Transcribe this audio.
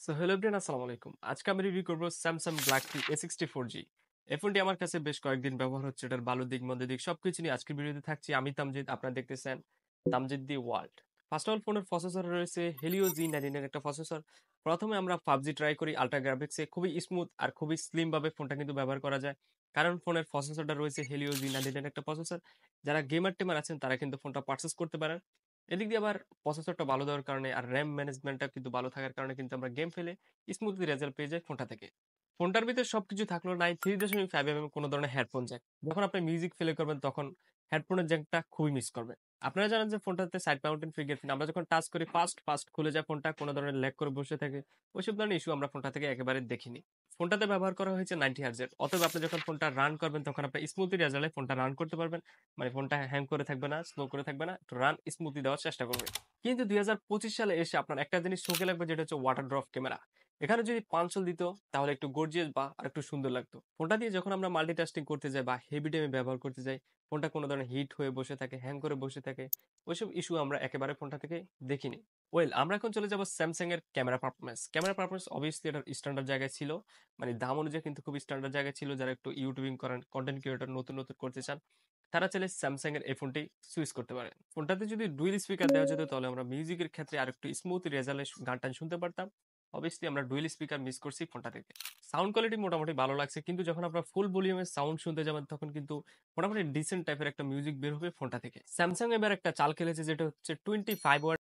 Hello everyone, আসসালামু আলাইকুম। আজকে আমি রিভিউ করব Samsung Galaxy A64G। এই ফোনটি আমার কাছে বেশ কয়েকদিন ব্যবহার হচ্ছে। এটার ভালো দিক, মন্দ দিক সবকিছু নিয়ে আজকের ভিডিওতে থাকছি। আমি তামজিদ, আপনারা দেখতেছেন Tamjid the world. First of all ফোনের প্রসেসরে রয়েছে Helio G19 এর একটা প্রসেসর। প্রথমে আমরা PUBG ট্রাই করি আল্ট্রা গ্রাফিক্সে, খুবই স্মুথ আর খুবই স্লিম ভাবে ফোনটা কিন্তু ব্যবহার করা যায়। কারণ ফোনের প্রসেসরটা রয়েছে Helio G19 এর একটা প্রসেসর। যারা গেমার-টেমার আছেন তারা কিন্তু ফোনটা পারচেজ করতে পারেন। এদিক দিয়ে আবার প্রসেসরটা ভালো দেওয়ার কারণে আর RAM ম্যানেজমেন্টটা কিন্তু ভালো থাকার কারণে কিন্তু আমরা গেম খেলে স্মুথলি রেজাল্ট পেয়ে যাই ফোনটা থেকে। ফোনটার ভিতরে সবকিছু থাকলেও নাই 3.5 mm কোনো ধরনের হেডফোন জ্যাক। যখন আপনি মিউজিক প্লে করবেন তখন হেডফোনের জ্যাকটা খুবই মিস করবেন। আপনারা জানেন যে ফোনটাতে সাইড মাউন্টেন ফিঙ্গারপ্রিন্ট, আমরা যখন টাচ করি ফাস্ট খুলে যায় ফোনটা, কোনো ধরনের ল্যাগ করে বসে থাকে। ওইসব ধরনের ইস্যু আমরা ফোনটা থেকে একেবারে দেখিনি। ফোনটাতে ব্যবহার করা হয়েছে 90 হার্টজের। অতএব আপনি যখন ফোনটা রান করবেন তখন আপনি স্মুথলি রেজাল্টে ফোনটা রান করতে পারবেন। মানে ফোনটা হ্যাং করে থাকবে না, স্লো করে থাকবে না, একটু রান স্মুথলি দেওয়ার চেষ্টা করবে। কিন্তু 2025 সালে এসে আপনার একটা জিনিস চোখে লাগবে, যেটা হচ্ছে ওয়াটার ড্রপ ক্যামেরা। এখানে যদি পাঞ্চল দিত তাহলে একটু গর্জিয়াস বা আরেকটু সুন্দর লাগতো। ফোনটা দিয়ে যখন আমরা মাল্টিটাস্কিং করতে যাই বা হেভি টাইমে ব্যবহার করতে যাই, ফোনটা কোনো ধরনের হিট হয়ে বসে থাকে, হ্যাং করে বসে থাকে, ওইসব ইস্যু আমরা একেবারে ফোনটা থেকে দেখিনি। আমরা এখন চলে যাব স্যামসাং এর camera performance. Camera performance obviously এটার স্ট্যান্ডার্ড জায়গায় ছিল। মানে দাম অনুযায়ী কিন্তু খুব স্ট্যান্ডার্ড জায়গায় ছিল। যারা একটু ইউটিউবিং করেন, কন্টেন্ট ক্রিয়েটর নতুন করতে চান, তারা চাইলে স্যামসাং এর এই ফোনটি সুইচ করতে পারেন। ফোনটাতে যদি ডুয়েল স্পিকার দেওয়া যেত তাহলে আমরা মিউজিকের ক্ষেত্রে আরেকটু স্মুথ রেজাল্টে গান টান শুনতে পারতাম। অবভিয়াসলি আমরা ডুয়েল স্পিকার মিস করছি ফোনটা থেকে। সাউন্ড কোয়ালিটি মোটামুটি ভালো লাগছে, কিন্তু যখন আপনারা ফুল ভলিউমের সাউন্ড শুনতে যাবেন তখন কিন্তু মোটামুটি ডিসেন্ট টাইপের একটা মিউজিক বের হবে ফোনটা থেকে। স্যামসাং এবার একটা চাল খেলেছে, যেটা হচ্ছে 25 ওয়াট